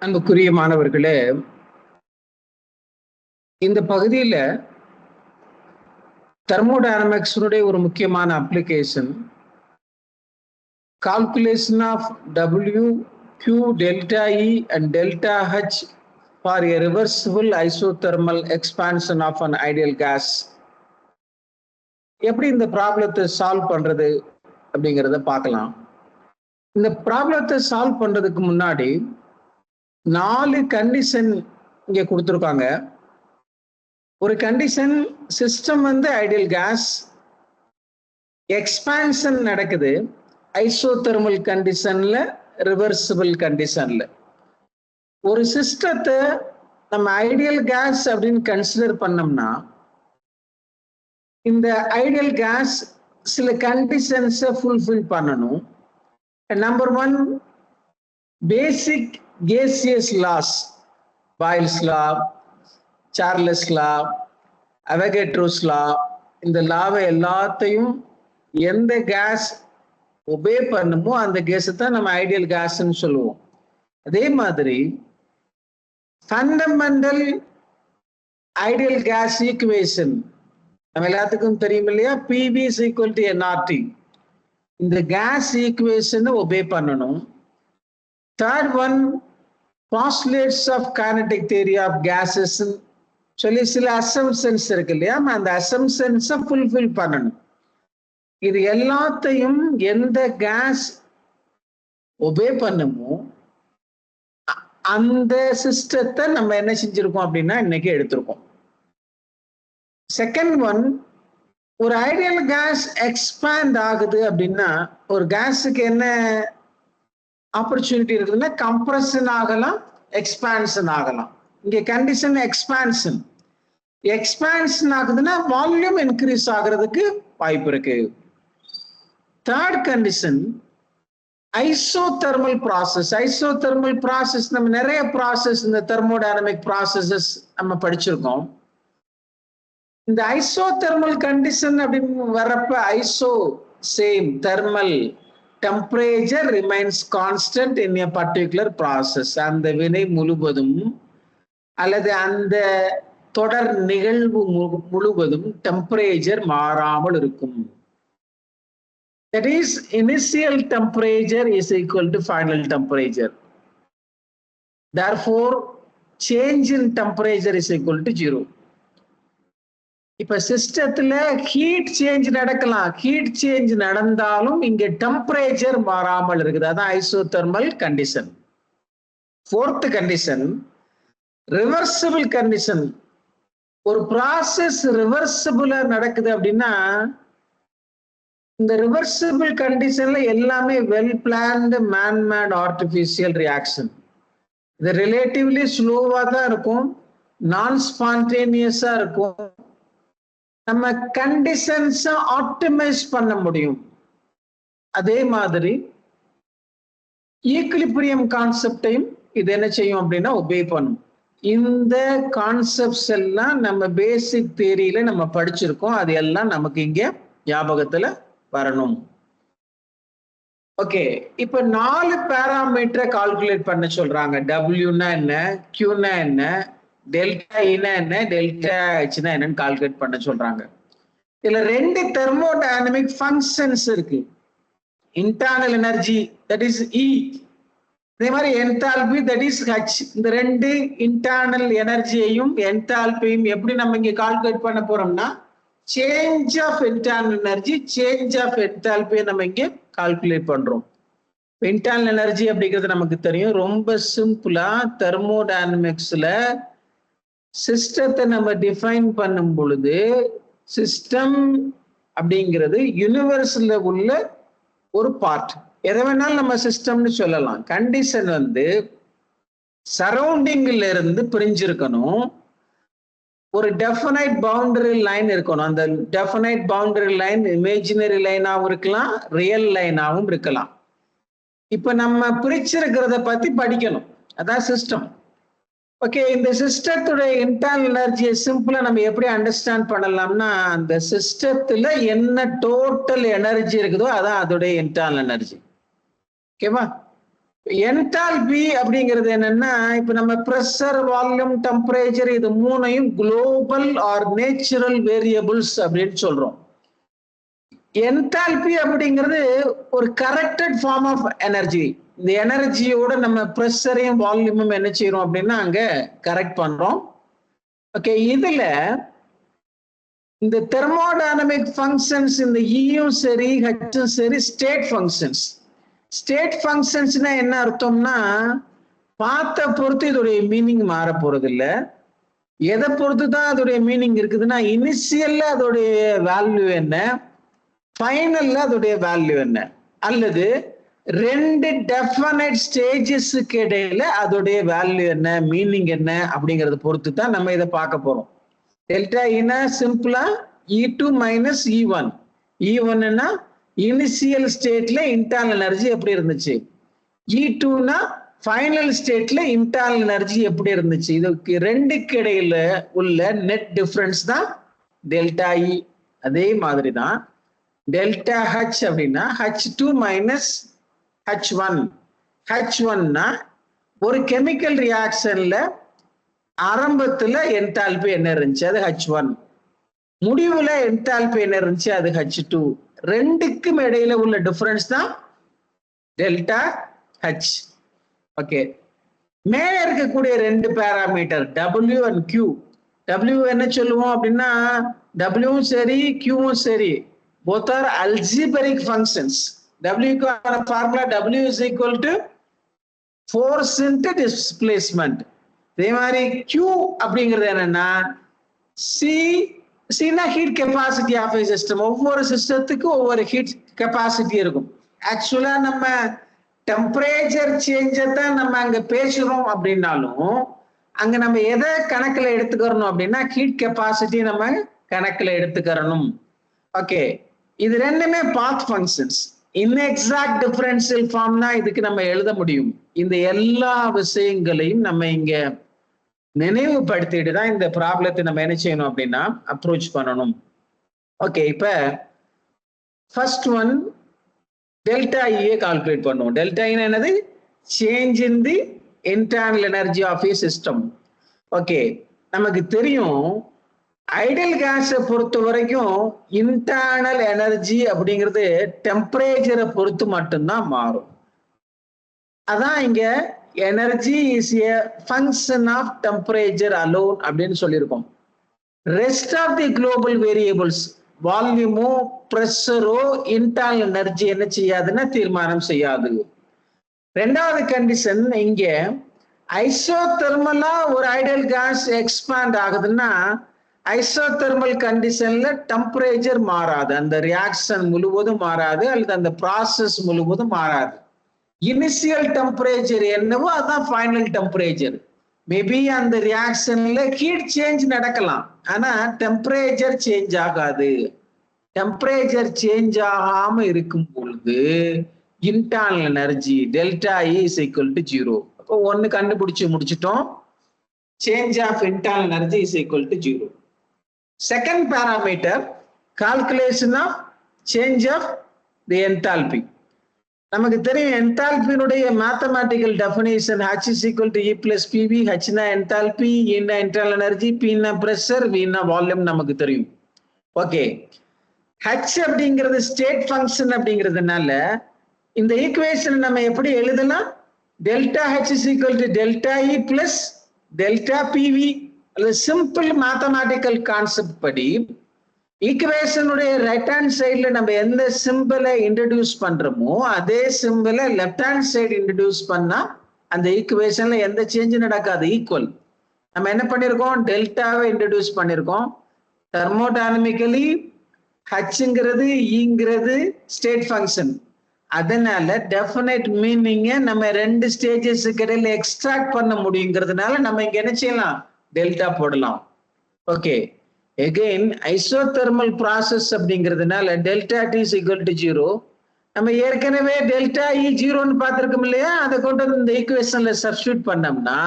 அன்புக்குரிய மாணவர்களே, இந்த பகுதியில தெர்மோடைனமிக்ஸினுடைய ஒரு முக்கியமான application calculation of W, Q, delta E and delta H for a reversible isothermal expansion of an ideal gas. எப்படி இந்த ப்ராப்ளத்தை சால்வ் பண்றது அப்படிங்கிறத பார்க்கலாம். இந்த ப்ராப்ளத்தை சால்வ் பண்றதுக்கு முன்னாடி 4 கண்டிஷன் இங்க கொடுத்துருக்காங்க. ஒரு condition, system ideal case, expansion நடக்குது ஐசோதெர்மல் கண்டிஷன்ல, ரிவர்சிபிள் கண்டிஷன்ல. ஒரு சிஸ்டத்தை நம்ம ஐடியல் கேஸ் அப்படின்னு கன்சிடர் பண்ணோம்னா இந்த ஐடியல் கேஸ் சில கண்டிஷன்ஸை ஃபுல்ஃபில் பண்ணணும். Number 1, basic gaseous laws, Boyle's law, Charles law, Avogadro's law, இந்த லாவை எல்லாத்தையும் எந்த கேஸ் ஒபே பண்ணுமோ அந்த கேஸை தான் நம்ம ஐடியல் கேஸ்ன்னு சொல்லுவோம். அதே மாதிரி ஃபண்டமெண்டல் ஐடியல் கேஸ் ஈக்குவேஷன் நம்ம எல்லாத்துக்கும் தெரியும் இல்லையா, PV is equal to nRT. இந்த கேஸ் ஈக்குவேஷனை ஒபே பண்ணணும். Third one, postulates of kinetic theory of gases சொல்லி சில அசம்ப்ஷன்ஸ் இருக்கு இல்லையா, அந்த அசம்ப்ஷன்ஸை ஃபுல்ஃபில் பண்ணணும். இது எல்லாத்தையும் எந்த கேஸ் ஒபே பண்ணுமோ அந்த சிஸ்டத்தை நம்ம என்ன செஞ்சிருக்கோம் அப்படின்னா இன்னைக்கு எடுத்திருக்கோம். செகண்ட் ஒன், ஒரு ஐடியல் கேஸ் எக்ஸ்பேண்ட் ஆகுது அப்படின்னா ஒரு கேஸுக்கு என்ன ஆப்பர்ச்சுனிட்டி இருக்குதுன்னா கம்ப்ரஷன் ஆகலாம், எக்ஸ்பான்ஷன் ஆகலாம். இங்க கண்டிஷன் எக்ஸ்பான்ஷன். எக்ஸ்பான்ஷன் ஆகுதுன்னா வால்யூம் இன்க்ரீஸ் ஆகுறதுக்கு வாய்ப்பு இருக்கு. Third condition isothermal process. Isothermal process நம்ம நிறைய ப்ராசஸ் இந்த தெர்மோடைனமிக் ப்ராசஸஸ் நம்ம படிச்சிருக்கோம். இந்த ஐசோதெர்மல் கண்டிஷன் அப்படின்னு வர்றப்ப iso same, thermal temperature remains constant in a particular process. அந்த வினை முழுவதும் அல்லது அந்த தொடர் நிகழ்வு முழுவதும் டெம்பரேச்சர் மாறாமல் இருக்கும். That is, initial temperature is equal to final temperature. Therefore, change in temperature is equal to 0. இப்ப சிஸ்டத்துல ஹீட் சேஞ்ச் நடக்கலாம். ஹீட் சேஞ்ச் நடந்தாலும் இங்க டெம்பரேச்சர் மாறாமல் இருக்குது. அதான் isothermal condition. Fourth condition reversible condition. ஒரு ப்ராசஸ் ரிவர்சிபிளா நடக்குது அப்படின்னா இந்த ரிவர்சிபிள் கண்டிஷன்ல எல்லாமே well planned manmade artificial reaction. இது ரிலேட்டிவ்லி ஸ்லோவா தான் இருக்கும், நான் ஸ்பான்டேனியஸா இருக்கும். நம்ம கண்டிஷன்ஸை ஆப்டிமைஸ் பண்ண முடியும். அதே மாதிரி ஈக்விலிபிரியம் கான்செப்டையும் இது என்ன செய்யும் அப்படின்னா ஒபே பண்ணும். இந்த கான்செப்ட்ஸ் எல்லாம் நம்ம பேசிக் தியரியில நம்ம படிச்சிருக்கோம். அது எல்லாம் நமக்கு இங்க ஞாபகத்துல வரணும். ஓகே, இப்ப 4 பேராமீட்டரை கால்குலேட் பண்ண சொல்றாங்க. டபிள்யூனா என்ன, கியூனா என்ன, டெல்டா ஈனா என்ன, டெல்டா ஹெச்னா என்னன்னு கால்குலேட் பண்ண சொல்றாங்க. இதுல 2 தெர்மோடைனமிக் ஃபங்க்ஷன்ஸ் இருக்கு. Internal energy that is E, அதே மாதிரி என்தால்பி தட் இஸ் H. இந்த 2 இன்டர்னல் எனர்ஜியையும் என்தால்பியும் எப்படி நம்ம இங்க கால்குலேட் பண்ண போறோம்னா change of internal energy, change of என்தால்பியை நம்ம இங்க கால்குலேட் பண்றோம். இன்டர்னல் எனர்ஜி அப்படிங்கிறது நமக்கு தெரியும். ரொம்ப சிம்பிளா தெர்மோடைனமிக்ஸ்ல சிஸ்டத்தை நம்ம டிஃபைன் பண்ணும் பொழுது சிஸ்டம் அப்படிங்கிறது யூனிவர்ஸ்ல உள்ள ஒரு பார்ட். எதை வேணாலும் நம்ம சிஸ்டம்னு சொல்லலாம். கண்டிஷன் சரௌண்டிங்ல இருந்து பிரிஞ்சிருக்கணும். ஒரு டெஃபினைட் பவுண்டரி லைன் இருக்கணும். அந்த டெஃபினைட் பவுண்டரி லைன் இமேஜினரி லைனாகவும் இருக்கலாம், ரியல் லைனாகவும் இருக்கலாம். இப்ப நம்ம பிரிச்சிருக்கிறத பத்தி படிக்கணும். அதான் சிஸ்டம். ஓகே, இந்த சிஸ்டத்துடைய இன்டர்னல் எனர்ஜியை சிம்பிளா நம்ம எப்படி அண்டர்ஸ்டாண்ட் பண்ணலாம்னா அந்த சிஸ்டத்துல என்ன டோட்டல் எனர்ஜி இருக்குதோ அதான் அதோடைய இன்டர்னல் எனர்ஜி. ஓகேவா? என்தால்பி அப்படிங்கிறது என்னன்னா, இப்ப நம்ம பிரஷர், வால்யூம், டெம்பரேச்சர் இது மூணையும் குளோபல் ஆர் நேச்சுரல் வேரியபிள்ஸ் அப்படின்னு சொல்றோம். என்தால்பி அப்படிங்கிறது ஒரு கரெக்டட் ஃபார்ம் ஆஃப் எனர்ஜி. இந்த எனர்ஜியோட நம்ம பிரஷரையும் வால்யூமும் என்ன செய்யறோம் அப்படின்னா அங்க கரெக்ட் பண்றோம். ஓகே, இதுல இந்த தெர்மோடைனமிக் ஃபங்க்ஷன்ஸ் இந்த ஈயும் சரி ஹச்சும் சரி ஸ்டேட் ஃபங்க்ஷன்ஸ். ஸ்டேட் ஃபங்க்ஷன்ஸ்னா என்ன அர்த்தம்னா, பார்த்த பொறுத்து இதோடைய மீனிங் மாற போறது இல்ல. எதை பொறுத்து தான் அதோடைய மீனிங் இருக்குதுன்னா, இனிஷியல்ல அதோடைய வேல்யூ என்ன, ஃபைனல்ல அதோடைய வேல்யூ என்ன, அல்லது ரெண்டு டெஃபினைட் ஸ்டேஜஸ்க்கு இடையில அதோடைய வேல்யூ என்ன, மீனிங் என்ன அப்படிங்கறத பொறுத்து தான் நம்ம இதை பார்க்க போறோம். டெல்டா ஈனா சிம்பிளா E2 மைனஸ் E1. E1னா இனிஷியல் ஸ்டேட்ல இன்டர்னல் எனர்ஜி எப்படி இருந்துச்சு, E2னா ஃபைனல் ஸ்டேட்ல இன்டர்னல் எனர்ஜி எப்படி இருந்துச்சு. இதுக்கு ரெண்டுக்கு இடையில உள்ள நெட் டிஃபரன்ஸ் தான் டெல்டா இ. அதே மாதிரி தான் டெல்டா ஹச் அப்படின்னா H2 மைனஸ் H1. H1னா ஒரு கெமிக்கல் ரியாக்ஷன்ல ஆரம்பத்துல என்தால்பி என்ன இருந்துச்சு, அது H1. முடிவுல என்தால்பி என்ன இருந்துச்சு, அது H2. ரெண்டுக்கும் இடையில உள்ள டிஃபரன்ஸ் தான் டெல்டா ஹச். ஓகே, மேல இருக்கக்கூடிய ரெண்டு parameter W and Q. W என்ன சொல்லுவோம் அப்படின்னா, Wவும் சரி Qவும் சரி both are algebraic functions. W க்கான formula W is equal to force into displacement. அதே மாதிரி Q அப்படிங்கிறது என்னன்னா, Cனா heat capacity of a system. ஒவ்வொரு சிஸ்டத்துக்கும் ஒவ்வொரு ஹீட் கெப்பாசிட்டி இருக்கும். ஆக்சுவலா நம்ம டெம்பரேச்சர் சேஞ்சை தான் நம்ம அங்க பேசுறோம் அப்படின்னாலும், அங்க நம்ம எதை கணக்குல எடுத்துக்கிறோம் அப்படின்னா ஹீட் கெப்பாசிட்டி நம்ம கணக்குல எடுத்துக்கிறணும். ஓகே, இது ரெண்டுமே பாத் ஃபங்க்ஷன்ஸ். இன்எக்ஸாக்ட் டிஃபரன்ஷியல் ஃபார்ம்னா இதுக்கு நம்ம எழுத முடியும். இந்த எல்லா விஷயங்களையும் நம்ம இங்க நினைவுபடுத்திட்டு தான் இந்த ப்ராப்ளத்தை நம்ம என்ன செய்யணும் அப்படின்னா அப்ரோச் பண்ணணும். ஓகே, இப்ப first one delta E calculate பண்ணுவோம். டெல்டா இ என்னது, change in the internal energy of a system. Okay, நமக்கு தெரியும் ஐடியல் கேஸை பொறுத்த வரைக்கும் இன்டர்னல் எனர்ஜி அப்படிங்கிறது டெம்பரேச்சரை பொறுத்து மட்டும்தான் மாறும். அதான் இங்க energy is a function of temperature alone அப்படின்னு சொல்லியிருக்கோம். Rest of the global variables வால்யூமோ பிரஷரோ இன்டர்னல் எனர்ஜி என்ன செய்யாதுன்னா தீர்மானம் செய்யாது. ரெண்டாவது கண்டிஷன், இங்க ஐசோதெர்மலா ஒரு ஐடியல் கேஸ் எக்ஸ்பாண்ட் ஆகுதுன்னா ஐசோதெர்மல் கண்டிஷன்ல டெம்பரேச்சர் மாறாது, அந்த ரியாக்ஷன் முழுவதும் மாறாது, அல்லது அந்த ப்ராசஸ் முழுவதும் மாறாது. இனிஷியல் டெம்பரேச்சர் என்னவோ அதான் ஃபைனல் டெம்பரேச்சர். மேபி அந்த ரியாக்ஷன்ல ஹீட் சேஞ்ச் நடக்கலாம், ஆனா டெம்பரேச்சர் சேஞ்ச் ஆகாது. டெம்பரேச்சர் சேஞ்ச் ஆகாம இருக்கும் பொழுது internal energy delta E is equal to 0. அப்போ ஒன்னு கண்டுபிடிச்சு முடிச்சிட்டோம், change of internal energy is equal to 0. Second parameter calculation of change of the enthalpy. நமக்கு தெரியும் என்தால்பியினுடைய mathematical definition H is equal to E plus PV. Hனா enthalpy, Eனா internal energy, Pனா பிரஷர், Vனா வால்யூம் நமக்கு தெரியும். ஓகே, H அப்படிங்கிறது ஸ்டேட் ஃபங்க்ஷன் அப்படிங்கிறதுனால இந்த ஈக்குவேஷன் நம்ம எப்படி எழுதலாம், delta H is equal to delta E plus delta PV. அல்லது சிம்பிள் மேத்தமேட்டிக்கல் கான்செப்ட் படி ஈக்குவேஷனுடைய ரைட் ஹேண்ட் சைட்ல நம்ம எந்த சிம்பிளை இன்ட்ரடியூஸ் பண்றோமோ அதே சிம்பிளை லெஃப்ட் ஹேண்ட் சைடு இன்ட்ரடியூஸ் பண்ணா அந்த ஈக்குவேஷன்ல எந்த சேஞ்சும் நடக்காது, ஈக்குவல். நம்ம என்ன பண்ணிருக்கோம், டெல்டாவை இன்ட்ரடியூஸ் பண்ணிருக்கோம். தெர்மோடைனமிக்கலி ஹச்ங்கிறது ஈங்கிறது ஸ்டேட் ஃபங்க்ஷன். அதனால டெஃபினைட் மீனிங்கை நம்ம ரெண்டு ஸ்டேஜஸ்க்கு இடையில எக்ஸ்ட்ராக்ட் பண்ண முடியுங்கிறதுனால நம்ம இங்க என்ன செய்யலாம், டெல்டா போடலாம். ஓகே, again ஐசோதெர்மல் ப்ராசஸ் அப்படிங்கிறதுனால delta D is equal to 0. நம்ம ஏற்கனவே டெல்டா இ 0ன்னு பார்த்திருக்கோம் இல்லையா, அதை கொண்டு வந்து இந்த ஈக்குவேஷன்ல சப்ஸ்டிட்யூட் பண்ணோம்னா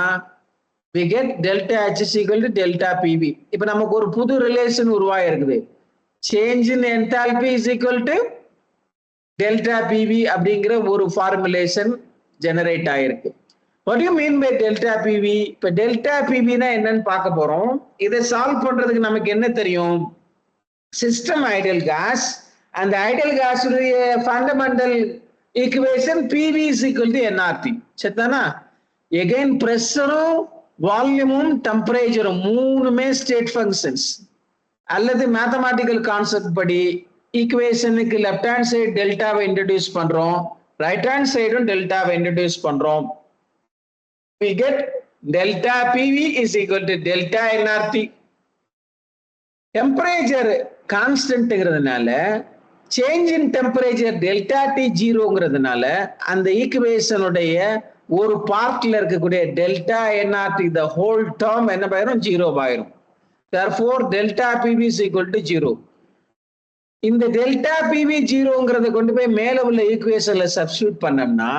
we get delta H is equal to delta PV. இப்போ நமக்கு ஒரு புது ரிலேஷன் உருவாயிருக்குது, change in enthalpy is equal to delta PV அப்படிங்கிற ஒரு ஃபார்முலேஷன் ஜெனரேட் ஆயிருக்கு. What do you mean by delta PV? இப்ப டெல்டா பிவினா என்னன்னு பார்க்க போறோம். இதை சால்வ் பண்றதுக்கு நமக்கு என்ன தெரியும்? சிஸ்டம் ஐடியல் கேஸ், அந்த ஐடியல் கேஸ் உடைய fundamental equation PV is equal to nRT. சரிதானா? எகைன் பிரஷரும் வால்யூமும் டெம்பரேச்சரும் மூணுமே ஸ்டேட் ஃபங்க்ஷன்ஸ். அல்லது மேத்தமேட்டிக்கல் கான்செப்ட் படி ஈக்குவேஷனுக்கு லெஃப்ட் ஹேண்ட் சைடு டெல்டாவை இன்ட்ரடியூஸ் பண்றோம், ரைட் ஹேண்ட் சைடும் டெல்டாவை இன்ட்ரடியூஸ் பண்றோம். We get delta PV is equal to delta nRT. Temperature கான்ஸ்டன்ட்ங்கிறதுனால change in temperature delta T ஜீரோங்கிறதுனால அந்த ஈக்குவேஷனுடைய ஒரு பார்ட்ல இருக்கக்கூடிய delta n R T the whole term என்ன ஆயிரும்? ஜீரோ ஆயிரும். therefore delta PV is equal to 0. இந்த டெல்டா பிவி ஜீரோங்கிறத கொண்டு போய் மேல உள்ள ஈக்குவேஷன்ல சப்ஸ்டிட்யூட் பண்ணோம்னா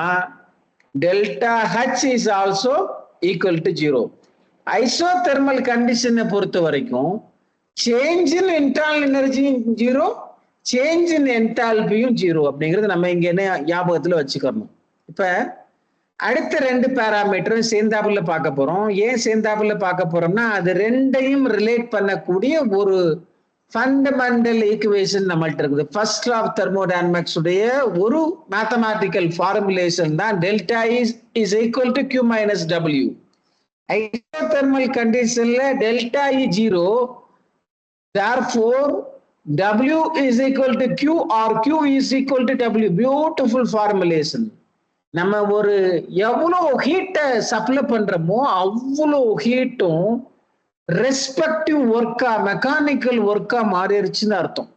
delta H is also equal to 0. Isothermal கண்டிஷனை பொறுத்த வரைக்கும் சேஞ்ச் இன் இன்டர்னல் எனர்ஜியும் 0, சேஞ்ச் இன் என்தால்பியும் 0 அப்படிங்கிறது நம்ம இங்க என்ன ஞாபகத்துல வச்சுக்கணும். இப்ப அடுத்த ரெண்டு பேராமீட்டரும் சேர்ந்தாப்புல பார்க்க போறோம். ஏன் சேர்ந்தாப்புல பார்க்க போறோம்னா அது ரெண்டையும் ரிலேட் பண்ணக்கூடிய ஒரு ஃபண்டமெண்டல் ஈக்குவேஷன் நம்மள்ட்ட இருக்குது. ஃபர்ஸ்ட் லா ஆஃப் தெர்மோடைனமிக்ஸ் உடைய ஒரு மேத்தமேட்டிக்கல் ஃபார்முலேஷன் தான் delta is equal to Q minus W. Isothermal கண்டிஷன்ல delta E 0, therefore W is equal to Q or Q is equal to W. Beautiful formulation. நம்ம ஒரு எவ்வளவு ஹீட்டை சப்ளை பண்றோமோ அவ்வளோ ஹீட்டும் ரெஸ்பெக்டிவ் ஒர்க்கா மெக்கானிக்கல் ஒர்க்கா மாறிடுச்சுன்னு அர்த்தம்.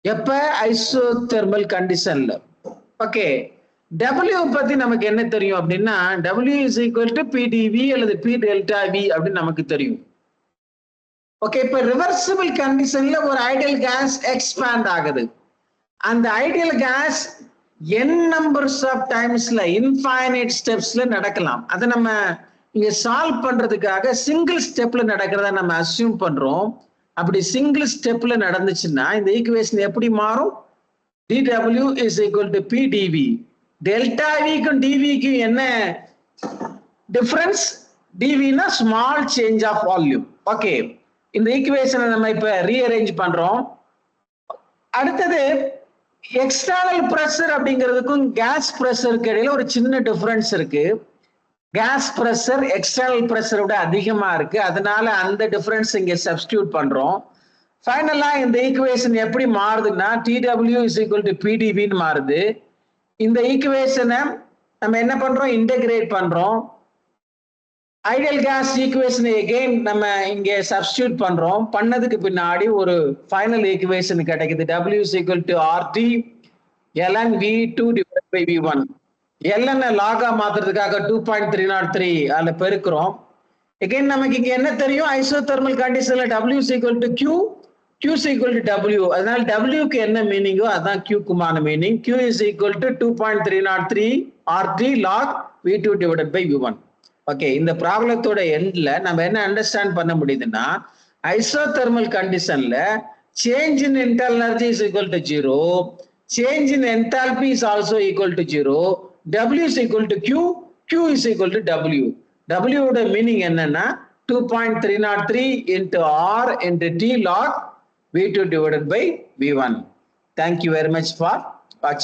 எப்ப? ஐசோதெர்மல் கண்டிஷன்ல. ஓகே, W பத்தி நமக்கு என்ன தெரியும் அப்படின்னா W is equal to PdV அல்லது P delta V அப்படின்னு நமக்கு தெரியும். ஓகே, இப்ப ரிவர்சிபிள் கண்டிஷன்ல ஒரு ஐடியல் கேஸ் எக்ஸ்பேண்ட் ஆகுது. அந்த ideal gas n numbers of டைம்ஸ்ல இன்ஃபைனைட் ஸ்டெப்ஸ்ல நடக்கலாம். அதை நம்ம இங்க சால்வ் பண்றதுக்காக சிங்கிள் ஸ்டெப்ல நடக்கிறதா நம்ம அஸ்யூம் பண்றோம். அப்படி சிங்கிள் ஸ்டெப்ல நடந்துச்சுன்னா இந்த ஈக்குவேஷன் எப்படி மாறும்? dW is equal to PdV. Delta விக்கும் டிவிக்கும் என்ன டிஃபரன்ஸ்? டிவினா small change of volume. Okay, இந்த ஈக்குவேஷனை நம்ம இப்ப ரீஅரேஞ்ச் பண்றோம். அடுத்தது எக்ஸ்டர்னல் பிரஷர் அப்படிங்கிறதுக்கும் கேஸ் பிரஷருக்கு இடையில ஒரு சின்ன டிஃபரன்ஸ் இருக்கு. கேஸ் பிரஷர் எக்ஸ்டர்னல் பிரஷரை விட அதிகமா இருக்கு. அதனால அந்த டிஃபரன்ஸ் இங்க சப்ஸ்டிடியூட் பண்றோம். ஃபைனலா இந்த ஈக்குவேஷன் எப்படி மாறுதுன்னா TW is equal to PdVன்னு மாறுது. இந்த ஈக்குவேஷனை நம்ம என்ன பண்றோம்? இன்டகிரேட் பண்றோம். ஐடியல் கேஸ் ஈக்குவேஷனை எகெயின் நம்ம இங்க சப்ஸ்டிடியூட் பண்றோம். பண்ணதுக்கு பின்னாடி ஒரு ஃபைனல் ஈக்குவேஷன் கிடைக்குது. W is equal to RT ln V2 divided by V1. ln லாகா மாத்துறதுக்காக 2.303 அதுல பெருக்கிறோம். எகெயின் நமக்கு இங்க என்ன தெரியும்? ஐசோதெர்மல் கண்டிஷன்ல W is equal to Q, Q is equal to W. அதனால W க்கு என்ன மீனிங்கோ அதான் Q க்குமான meaning. Q is equal to 2.303 RT log V2 divided by V1. Okay, இந்த ப்ராப்ளத்தோட எண்ட்ல நம்ம என்ன அண்டர்ஸ்டாண்ட் பண்ண முடியுதுன்னா ஐசோதெர்மல் கண்டிஷன்ல change in internal energy is equal to 0, change in enthalpy is also equal to 0, W is equal to Q, Q is equal to W. W ஓட meaning என்னன்னா 2.303 into R into T log V2 divided by V1. Thank you very much for